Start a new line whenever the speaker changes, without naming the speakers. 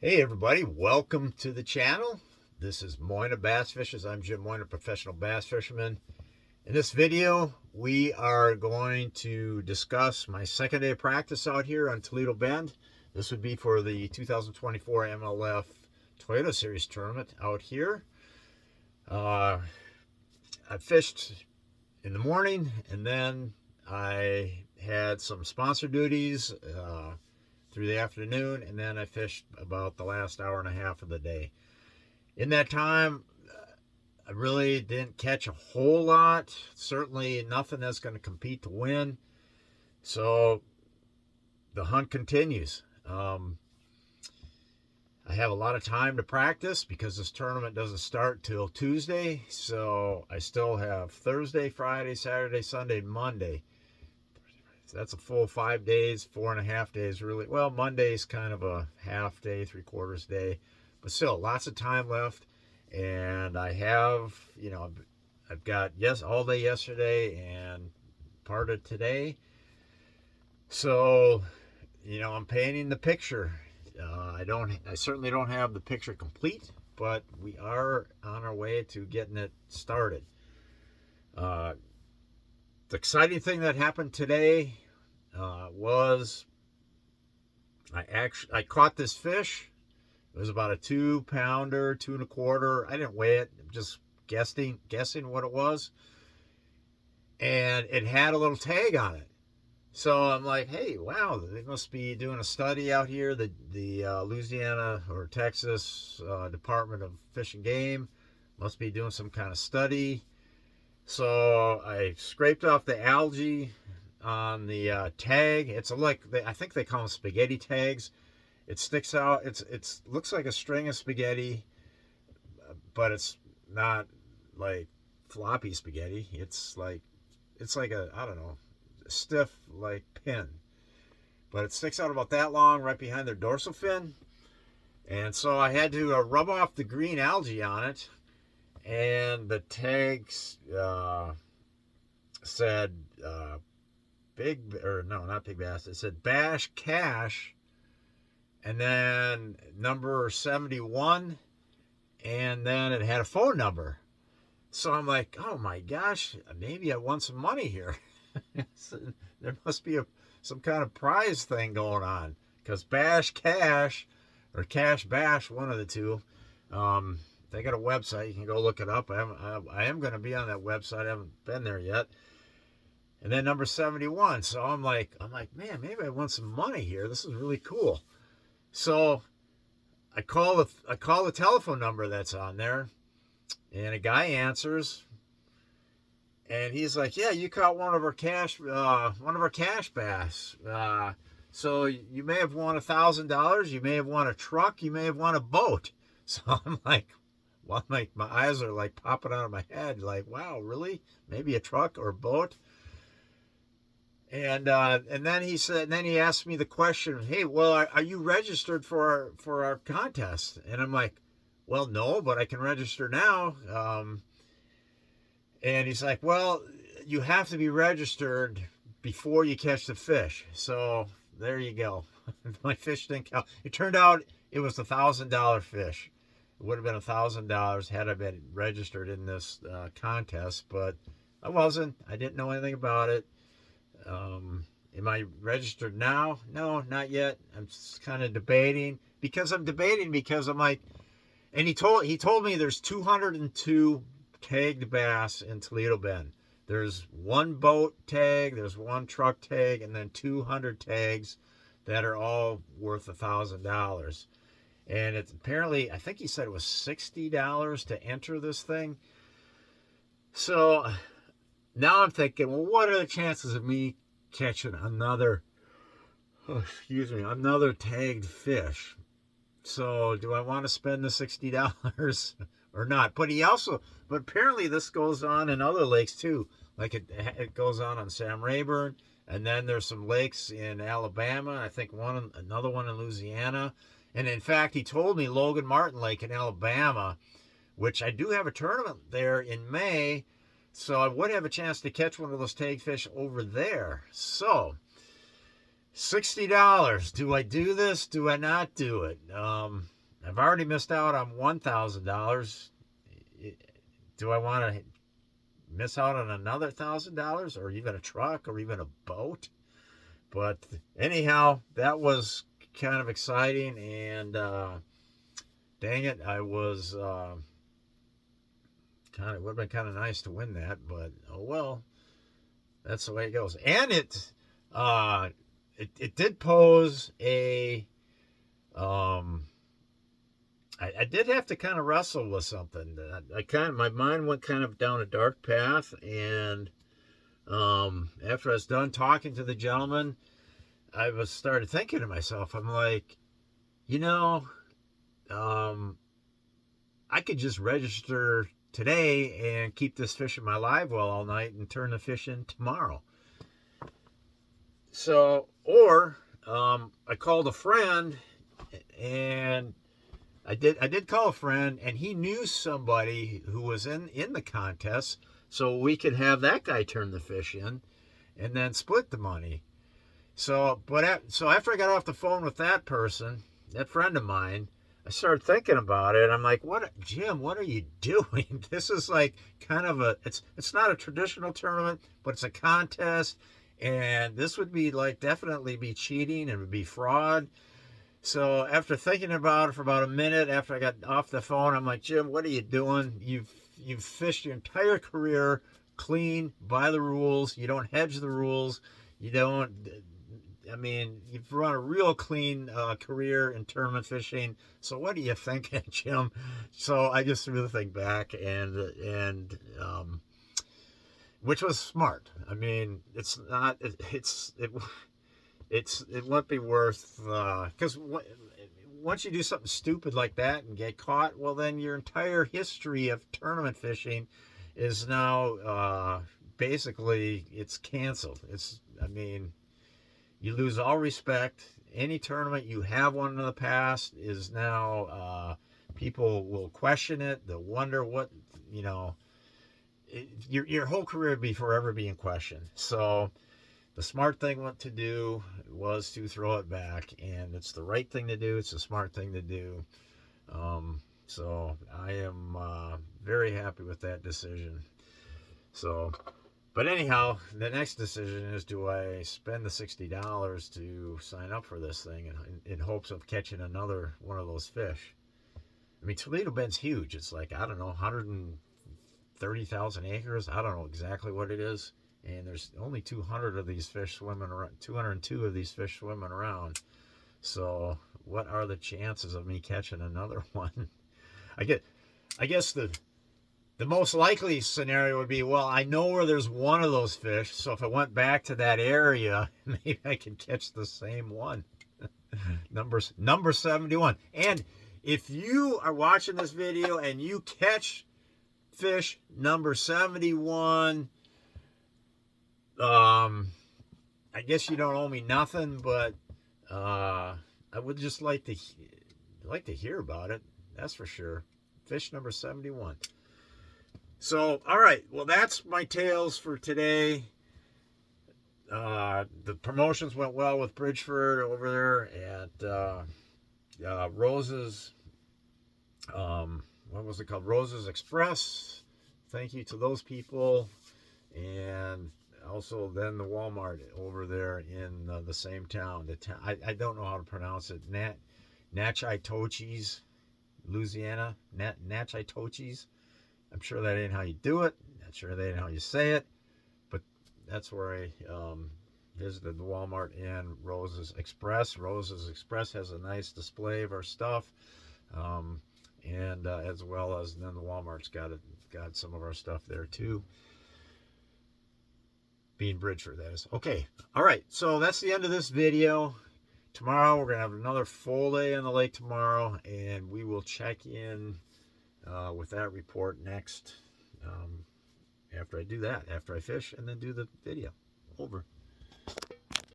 Hey everybody, welcome to the channel. This is Moina Bass Fishers. I'm Jim Moina, professional bass fisherman. In this video, we are going to discuss my second day of practice out here on Toledo Bend. This would be for the 2024 MLF Toledo Series tournament out here. I fished in the morning, and then I had some sponsor duties through the afternoon, and then I fished about the last hour and a half of the day. In that time, I really didn't catch a whole lot. Certainly nothing that's going to compete to win. So the hunt continues. I have a lot of time to practice because this tournament doesn't start till Tuesday. So I still have Thursday, Friday, Saturday, Sunday, Monday. So that's a full 5 days, 4.5 days really. Well, Monday's kind of a half day, 3/4 day. But still, lots of time left. And I have, I've got all day yesterday and part of today. So, I'm painting the picture. I certainly don't have the picture complete, but we are on our way to getting it started. The exciting thing that happened today was I caught this fish. It was about a 2-pounder, 2 1/4. I didn't weigh it, just guessing what it was. And it had a little tag on it. So I'm like, hey, wow, they must be doing a study out here. The Louisiana or Texas Department of Fish and Game must be doing some kind of study. So I scraped off the algae on the tag. I think they call them spaghetti tags. It sticks out. It's looks like a string of spaghetti, but it's not like floppy spaghetti. It's like a, I don't know, stiff like pin, but it sticks out about that long right behind their dorsal fin. And so I had to rub off the green algae on it, and the tags said not big bass. It said Bash Cash, and then number 71, and then it had a phone number. So I'm like, oh my gosh, maybe I won some money here. There must be some kind of prize thing going on, because Bash Cash or Cash Bash, one of the two, they got a website. You can go look it up. I am going to be on that website. I haven't been there yet. And then number 71. So I'm like, man, maybe I won some money here. This is really cool. So I call the telephone number that's on there, and a guy answers, and he's like, yeah, you caught one of our cash bass. So you may have won $1,000. You may have won a truck. You may have won a boat. So I'm like, well, my eyes are like popping out of my head. Like, wow, really? Maybe a truck or a boat? And then he asked me the question, hey, well, are you registered for our contest? And I'm like, well, no, but I can register now. And he's like, well, you have to be registered before you catch the fish. So there you go. My fish didn't count. It turned out it was $1,000 fish. It would have been $1,000 had I been registered in this contest, but I wasn't. I didn't know anything about it. Am I registered now? No, not yet. I'm just kind of debating because I'm like, and he told me there's 202 tagged bass in Toledo Bend. There's one boat tag, there's one truck tag, and then 200 tags that are all worth $1,000. And it's apparently, I think he said it was $60 to enter this thing. So now I'm thinking, well, what are the chances of me catching another tagged fish? So do I want to spend the $60 or not? But apparently this goes on in other lakes too. Like it goes on Sam Rayburn, and then there's some lakes in Alabama. I think another one in Louisiana. And in fact, he told me Logan Martin Lake in Alabama, which I do have a tournament there in May. So I would have a chance to catch one of those tag fish over there. So $60. Do I do this? Do I not do it? I've already missed out on $1,000. Do I want to miss out on another $1,000, or even a truck, or even a boat? But anyhow, that was kind of exciting, and dang it, I was kind of, would have been kind of nice to win that, but oh well, that's the way it goes. And it did pose a I did have to kind of wrestle with something. My mind went kind of down a dark path, and after I was done talking to the gentleman, I started thinking to myself, I'm like, you know, I could just register today and keep this fish in my live well all night and turn the fish in tomorrow. So, or I called a friend, and I did call a friend, and he knew somebody who was in the contest, so we could have that guy turn the fish in, and then split the money. So after I got off the phone with that person, that friend of mine, I started thinking about it. I'm like, Jim, what are you doing? This is like kind of it's not a traditional tournament, but it's a contest, and this would be like definitely be cheating and would be fraud. So after thinking about it for about a minute after I got off the phone, I'm like, Jim, what are you doing? You've fished your entire career clean, by the rules. You don't hedge the rules. You don't. I mean, you've run a real clean career in tournament fishing. So what are you thinking, Jim? So I just threw the thing back, and which was smart. I mean, it's not. It won't be worth, because once you do something stupid like that and get caught, well, then your entire history of tournament fishing is now basically it's canceled. I mean, you lose all respect. Any tournament you have won in the past is now people will question it. They'll wonder what, your whole career would be forever being questioned. So the smart thing to do was to throw it back, and it's the right thing to do. It's the smart thing to do. So I am very happy with that decision. So, but anyhow, the next decision is, do I spend the $60 to sign up for this thing in hopes of catching another one of those fish? I mean, Toledo Bend's huge. It's like, I don't know, 130,000 acres. I don't know exactly what it is. And there's only 200 of these fish swimming around, 202 of these fish swimming around. So what are the chances of me catching another one? I guess the most likely scenario would be, well, I know where there's one of those fish, so if I went back to that area, maybe I could catch the same one. Number 71. And if you are watching this video and you catch fish number 71, I guess you don't owe me nothing, but I would just like to hear about it. That's for sure. Fish number 71. So, all right. Well, that's my tales for today. The promotions went well with Bridgeford over there at Rose's. What was it called? Rose's Express. Thank you to those people. And also then the Walmart over there in the same town. I don't know how to pronounce it. Natchitoches, Louisiana. Natchitoches. I'm sure that ain't how you do it. Not sure that ain't how you say it. But that's where I visited the Walmart and Rose's Express. Rose's Express has a nice display of our stuff. And as well as then the Walmart's got some of our stuff there too. Being Bridgeford, that is. Okay, all right, so that's the end of this video. Tomorrow we're gonna have another full day on the lake tomorrow, and we will check in with that report next, after I do that, after I fish and then do the video. Over.